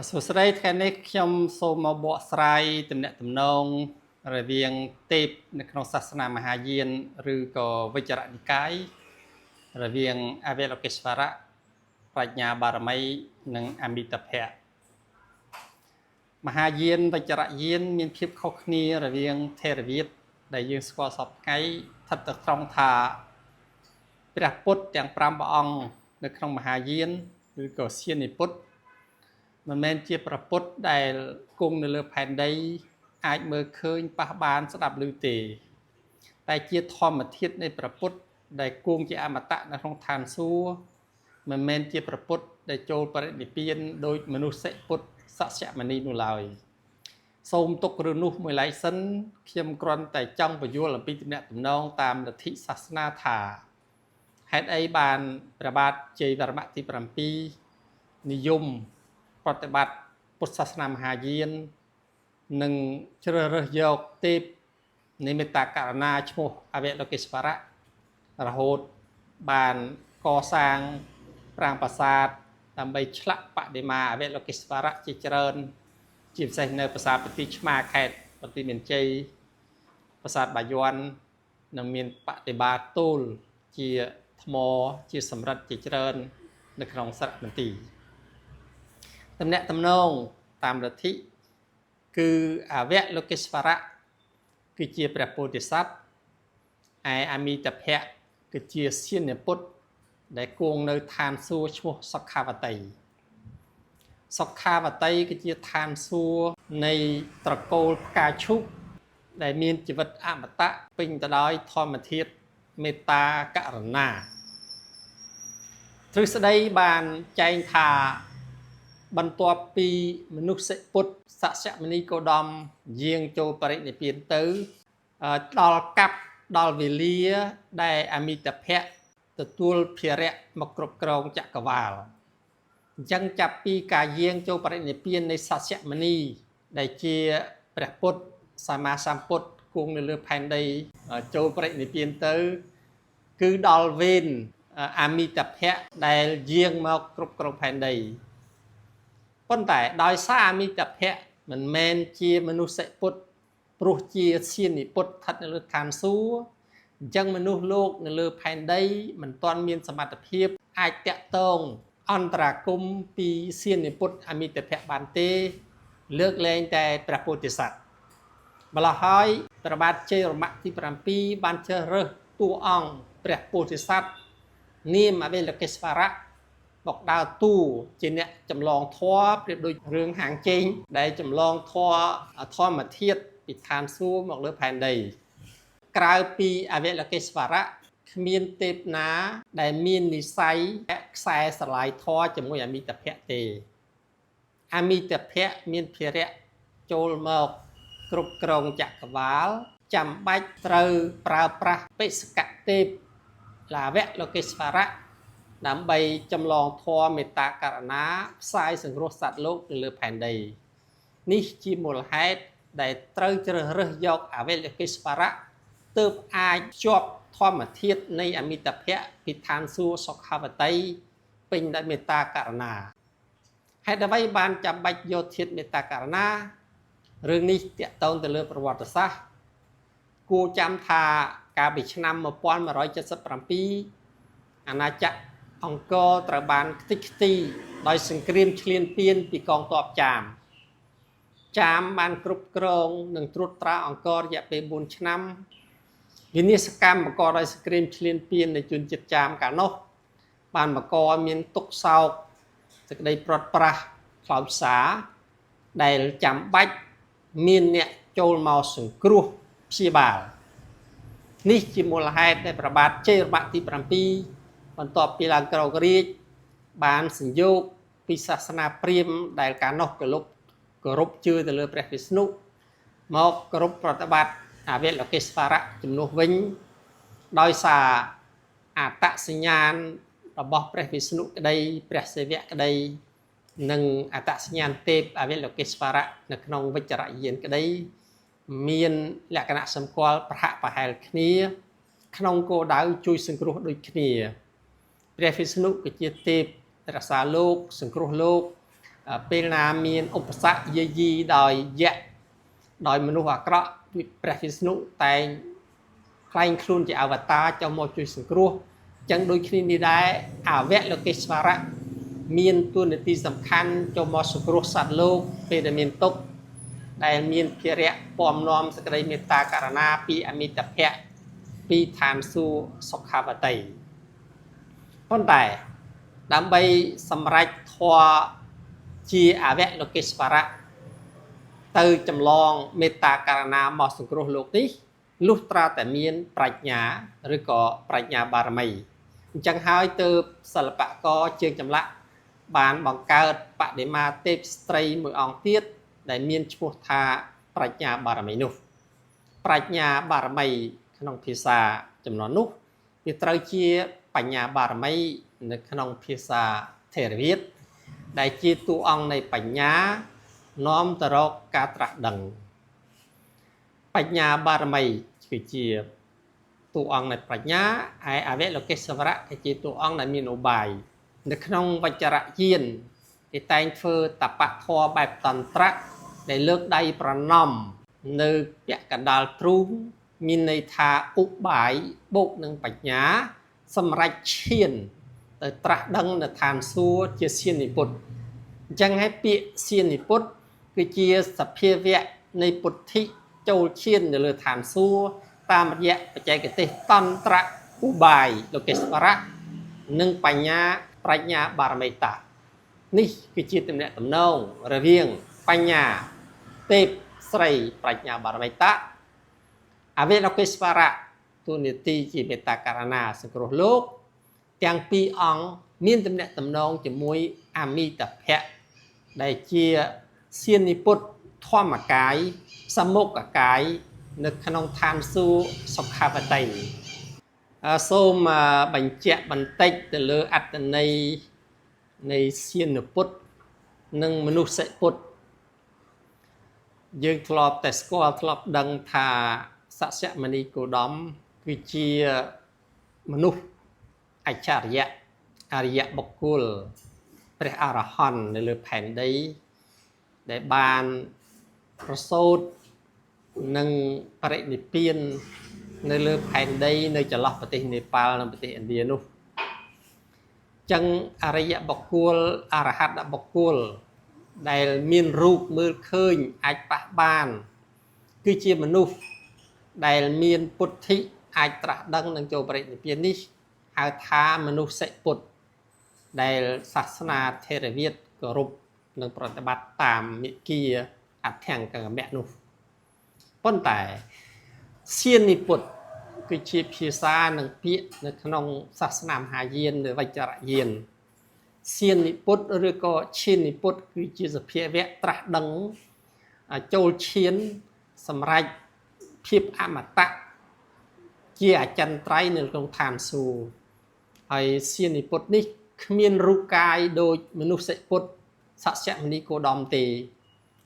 សួស្តីថ្ងៃនេះខ្ញុំសូមមកបកស្រាយទំនាក់ទំនងរវាងទេពនៅក្នុងសាសនាមហាយានឬក៏វិជ្ជរនិកាយរវាងអវលោកេស្វរៈប្រាជ្ញាបារមីនិងអមិតភៈមហាយានវិជ្ជរយានមានភាពខុសគ្នារវាងថេរវាទដែលយើងស្គាល់សពថ្ងៃស្ថិតត្រង់ថាព្រះពុទ្ធទាំង5ព្រះអង្គនៅក្នុងមហាយានឬក៏សៀនិពុទ្ធមិនមែនជាប្រពុតដែលគង់នៅលើផែនដីអាចមើលឃើញប៉ះបានស្ដាប់ឮទេតែជាធម្មធាតុនៃប្រពុតដែលគង់ជាអមតៈនៅក្នុងឋានសួគ៌មិនមែនជាប្រពុតដែលចូលបរិនិព្វានដោយមនុស្សពុទ្ធសស្យមនីនោះឡើយសូមទុករឿងនោះមួយឡែកសិនខ្ញុំគ្រាន់តែចង់បញ្យល់អំពីទំនាក់ទំនងតាមលទ្ធិសាសនាថាហេតុអីបានព្រះបាទជ័យវរ្ម័នទី7និយមប្រតិបត្តិពុទ្ធសាសនាមហាយាននិងជ្រើសរើសយកទេពនៃមេត្តាករុណាឈ្មោះអវលោកេស្វរៈរហូតបានកសាងប្រាង្គប្រាសាទដើម្បីឆ្លាក់បដិមាអវលោកេស្វរៈជាច្រើនជាពិសេសនៅប្រាសាទបន្ទាយឆ្មារខេត្តបន្ទាយមានជ័យប្រាសាទបាយ័ននិងមានបដិមាទូលជាថ្មជាសម្រិតជាច្រើននៅក្នុងសារមន្ទីរតំណែងតំណងតាមលទ្ធិគឺអវលោកេស្វរៈគឺជាព្រះពោធិសត្វឯអមិតភៈគឺជាសៀនពុទ្ធដែលគង់នៅឋានសួគ៌ឈ្មោះសុខាវតីសុខាវតីគឺជាឋានសួគ៌នៃត្រកូលផ្កាឈូកដែលមានជីវិតអមតៈពេញទៅដោយធម្មធាតុមេត្តាករុណាទ្រឹស្ដីបានចែងថាបន្ទាប់ពីមនុស្សពុទ្ធសស្យមនីគោតមយាងចូលបរិនិព្វានទៅដល់កាប់ដល់វេលាដែលអមិតភៈទទួលភារៈមកគ្រប់គ្រងចក្រវាលអញ្ចឹងចាប់ពីការយាងចូលបរិនិព្វាននៃសស្យមនីដែលជាព្រះពុទ្ធសម្មាសម្ពុទ្ធគង់នៅលើផែនដីចូលបរិនិព្វានទៅគឺដល់វេនអមិតភៈដែលយាងមកគ្រប់គ្រងផែនដីប៉ុន្តែដោយសារអមិតភៈមិនមែនជាមនុស្សពុទ្ធព្រោះជាសៀនិពុទ្ធស្ថិតនៅលើឋានសួគ៌អញ្ចឹងមនុស្សលោកនៅលើផែនដីមិនទាន់មានសមត្ថភាពអាចតាក់ទងអន្តរាគមពីសៀនិពុទ្ធអមិតភៈបានទេលើកលែងតែព្រះពោធិសត្វម្ល៉េះហើយព្រះបាទជ័យវរ្ម័នទី7បានជ្រើសរើសតួអង្គព្រះពោធិសត្វនាមអវលោកេស្វរៈមកដើរតួជាអ្នកចម្លងធម៌ប្រៀបដូចរឿងហាងជេងដែលចម្លងធម៌ធម្មធាតុពីឋានសួគ៌មកលើផែនដីក្រៅពីអវលោកេស្វរៈគ្មានទេពណាដែលមាននិស្ស័យខ្សែស្រឡាយធម៌ជាមួយអមិតភៈទេអមិតភៈមានភារៈចូលមកគ្រប់គ្រងចក្រវាលចាំបាច់ត្រូវប្រើប្រាស់បេសកទេពឡាវលោកេស្វរៈដើម្បីចម្លងធម៌មេត្តាករុណាផ្សាយសង្គ្រោះសត្វលោកនៅលើផែនដីនេះជាមូលហេតុដែលត្រូវជ្រើសរើសយកអវលោកេស្វរៈទើបអាចជាប់ធម្មធាតុនៃអមិតភៈពីឋានសួគ៌សុខាវតីពេញដោយមេត្តាករុណាហេតុអ្វីបានចាំបាច់យកធាតុមេត្តាករុណារឿងនេះតាក់ទងទៅលើប្រវត្តិសាស្ត្រគួរចាំថាកាលពីឆ្នាំ1177អាណាចក្រអង្គរត្រូវបានខ្ទេចខ្ទីដោយសង្គ្រាមឈ្លានពានពីកងទ័ពចាមបានគ្រប់គ្រងនិងត្រួតត្រាអង្គររយៈពេល4ឆ្នាំវិនាសកម្មបង្កដោយសង្គ្រាមឈ្លានពាននៃជនជាតិចាមកាលនោះបានបង្កមានទុក្ខសោកសេចក្តីព្រាត់ប្រាសខ្លោចផ្សាដែលចាំបាច់មានអ្នកចូលមកសង្គ្រោះព្យាបាលនេះជាមូលហេតុដែលព្រះបាទជ័យវរ្ម័នទី7បន្ទាប់ពីឡើងគ្រងរាជ្យបានសញ្ញោកពីសាសនាព្រាហ្មណ៍ដែលកាលនោះគោរពជឿទៅលើព្រះវិស្ណុមកគោរពប្រតិបត្តិអវលោកេស្វរៈជំនួសវិញដោយសារអត្តសញ្ញាណរបស់ព្រះវិស្ណុក្តីព្រះសិវៈក្តីនិងអត្តសញ្ញាណទេពអវលោកេស្វរៈនៅក្នុងវិជ្ជរយានក្តីមានលក្ខណៈសម្គាល់ប្រហាក់ប្រហែលគ្នាក្នុងគោលដៅជួយសង្គ្រោះដូចគ្នាព្រះវិស្ណុគឺជាទេពរក្សាលោកសង្គ្រោះលោក ពេលណាមានឧបសគ្គយាយីដោយយៈដោយមនុស្សអាក្រក់ព្រះវិស្ណុតែងខ្លែងខ្លួនជាអវតារចូលមកជួយសង្គ្រោះចឹងដូចគ្នានេះដែរអវលោកេស្វរៈមានតួនាទីសំខាន់ចូលមកសង្គ្រោះសត្វលោកពេលដែលមានទុក្ខដែលមានភារៈពំនាំសេចក្តីមេត្តាករុណាពីអមិតភៈពីឋានសួគ៌សុខវតីប៉ុន្តែដើម្បីសម្រេចធម៌ជាអវលោកេស្វរៈទៅចម្លងមេត្តាករុណាមកសង្គ្រោះលោកនេះលុះត្រាតែមានប្រាជ្ញាឬក៏ប្រាជ្ញាបារមីអញ្ចឹងហើយទើបសិល្បករជើងចម្លាក់បានបង្កើតបដិមាទេពស្ត្រីមួយអង្គទៀតដែលមានឈ្មោះថាប្រាជ្ញាបារមីនោះប្រាជ្ញាបារមីក្នុងភាសាចំនួននោះវាត្រូវជាបញ្ញាបារមីនៅក្នុងភាសាថេរវាទដែលជាតួអង្គនៃបញ្ញានាំទៅរកការត្រាស់ដឹងបញ្ញាបារមីគឺជាតួអង្គនៃប្រាជ្ញាហើយអវលោកេស្វរៈគឺជាតួអង្គដែលមានឧបាយនៅក្នុងវជ្ជរយានគេតែងធ្វើតបៈធម៌បែបតន្ត្រៈដែលលើកដៃប្រណម្យនៅពាក់កណ្ដាលទ្រូងមានន័យថាឧបាយបូកនឹងបញ្ញាសម្រាប់ឈានទៅត្រាស់ដឹងនៅឋានសួគ៌ជាសៀននិពុទ្ធអញ្ចឹងហើយពាក្យសៀននិពុទ្ធគឺជាសភាវៈនៃពុទ្ធិចូលឈាននៅលើឋានសួគ៌តាមរយៈបច្ចេកទេសតន្ត្រៈឧបាយលោកេស្វរៈនិងបញ្ញាប្រាជ្ញាបារមីតានេះគឺជាទំនាក់ទំនងរវាងបញ្ញាទេពស្រីប្រាជ្ញាបារមីតាអវលោកេស្វរៈតួនាទីជាមេត្តាករុណាសង្គ្រោះលោកទាំងពីរអង្គមានទំនាក់ទំនងជាមួយអមិតភៈដែលជាសៀននិពុទ្ធធម្មកាយសមុខកាយនៅក្នុងឋានសួគ៌សុខវតីសូមបញ្ជាក់បន្តិចទៅលើអត្ថន័យនៃសៀននិពុទ្ធនិងមនុស្សពុទ្ធយើងធ្លាប់តែស្គាល់ធ្លាប់ដឹងថាសស្យមនីគោតមគឺជាមនុស្សអច្ឆរិយៈអរិយបុគ្គលព្រះអរហន្តនៅលើផែនដីដែលបានប្រសូតនិងបរិនិព្វាននៅលើផែនដីនៅចន្លោះប្រទេសនេប៉ាល់និងប្រទេសឥណ្ឌានោះចឹងអរិយបុគ្គលអរហត្តបុគ្គលដែលមានរូបមើលឃើញអាចប៉ះបានគឺជាមនុស្សដែលមានពុទ្ធិអាចត្រាស់ដឹងនិងចូលបរិនិព្វាននេះហៅថាមនុស្សពុទ្ធដែលសាសនាថេរវាទគោរពនិងប្រតិបត្តិតាមមិគាអធង្គកមៈនោះប៉ុន្តែសៀននិពុទ្ធគឺជាភាសានិងពាក្យនៅក្នុងសាសនាមហាយានឬវជ្ជរយានសៀននិពុទ្ធឬក៏ឈាននិពុទ្ធគឺជាសភាវៈត្រាស់ដឹងចូលឈានសម្រាប់ភាពអមតៈជាអចិន្ត្រៃយ៍នៅក្នុងឋានសួគ៌ហើយសៀននិពុទ្ធនេះគ្មានរូបកាយដូចមនុស្សពុទ្ធសស្យមនីគោតមទេ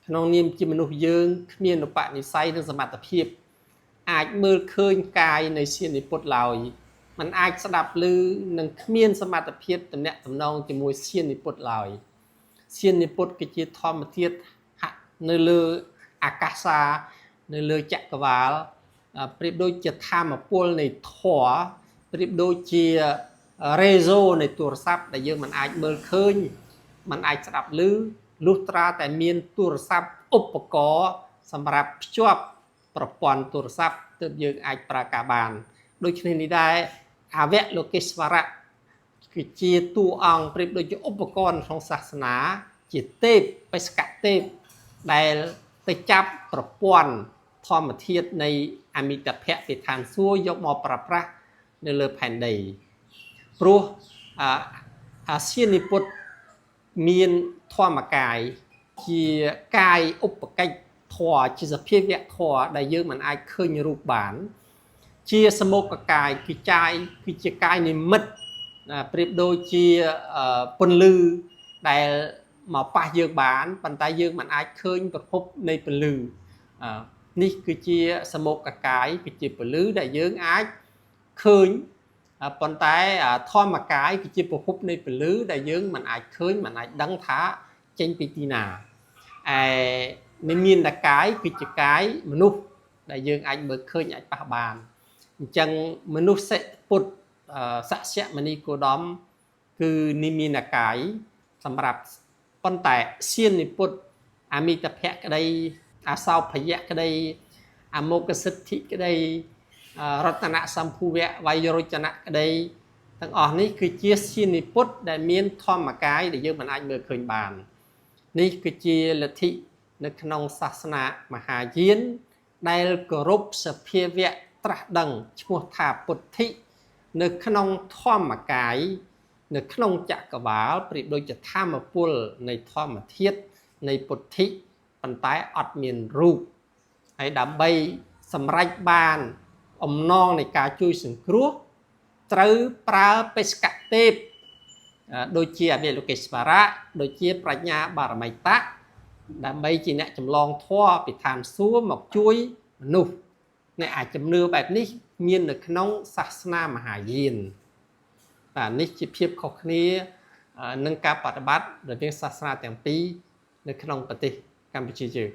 ក្នុងនាមជាមនុស្សយើងគ្មានឧបនិស្ស័យនិងសមត្ថភាពអាចមើលឃើញកាយនៃសៀននិពុទ្ធឡើយมันអាចស្ដាប់ឮនិងគ្មានសមត្ថភាពទំនាក់ទំនងជាមួយសៀននិពុទ្ធឡើយសៀននិពុទ្ធគឺជាធម្មធាតុនៅលើអាកាសានៅលើចក្រវាឡប្រៀបដូចជាធម្មពលនៃធម៌ប្រៀបដូចជារេโซនៃទូរស័ព្ទដែលយើងមិនអាចមើលឃើញមិនអាចស្ដាប់ឮលុះត្រាតែមានទូរស័ព្ទឧបករណ៍សម្រាប់ភ្ជាប់ប្រព័ន្ធទូរស័ព្ទទើបយើងអាចប្រើការបានដូចគ្នានេះដែរអវលោកេស្វរៈគឺជាតួអង្គប្រៀបដូចជាឧបករណ៍ក្នុងសាសនាជាទេពបេសកទេពដែលទៅចាប់ប្រព័ន្ធធម្មធាតុនៃអមិតភៈពីឋានសួគ៌យកមកប្រើប្រាស់នៅលើផែនដីព្រោះអាសៀននិពុទ្ធមានធម្មកាយជាកាយឧបកិច្ចធម៌ជាសភាវៈធម៌ដែលយើងមិនអាចឃើញរូបបានជាសមុខកាយគឺជាកាយនិមិត្តប្រៀបដូចជាពន្លឺដែលមកប៉ះយើងបានប៉ុន្តែយើងមិនអាចឃើញប្រភពនៃពន្លឺនេះគឺជាសមុខកាយគឺជាពន្លឺដែលយើងអាចឃើញប៉ុន្តែធម្មកាយគឺជាប្រភពនៃពន្លឺដែលយើងមិនអាចឃើញមិនអាចដឹងថា ចេញពីទីណានិមានតកាយគឺជាកាយមនុស្សដែលយើងអាចមើលឃើញអាចប៉ះបានអញ្ចឹងមនុស្សពុទ្ធសក្យមនីគោតមគឺនិមានកាយសម្រាប់ប៉ុន្តែសៀននិពុទ្ធអមិតភៈក្តីអសោភយៈក្តីអមោគសិទ្ធិក្តីរតនសម្ភុវៈវៃរចនៈក្តីទាំងអស់នេះគឺជាសៀននិពុទ្ធដែលមានធម្មកាយដែលយើងមិនអាចមើលឃើញបាននេះគឺជាលទ្ធិនៅក្នុងសាសនាមហាយានដែលគោរពសភាវៈត្រាស់ដឹងឈ្មោះថាពុទ្ធិនៅក្នុងធម្មកាយនៅក្នុងចក្រវាលប្រៀបដូចជាធម្មពលនៃធម្មធាតុនៃពុទ្ធិប៉ុន្តែអត់មានរូបហើយដើម្បីសម្រេចបានអំណងនៃការជួយសង្គ្រោះត្រូវប្រើបេសកទេពដូចជាអវិលោកេស្វរៈដូចជាប្រាជ្ញាបារមីតៈដើម្បីជាអ្នកចម្លងធម៌ពីឋានសួគ៌មកជួយមនុស្សអ្នកអាចជំនឿបែបនេះមាននៅក្នុងសាសនាមហាយានបាទនេះជាភាពខុសគ្នានឹងការបប្រតិបត្តិរវាងសាសនាទាំងពីរនៅក្នុងប្រទេសកម្ពុជាយើង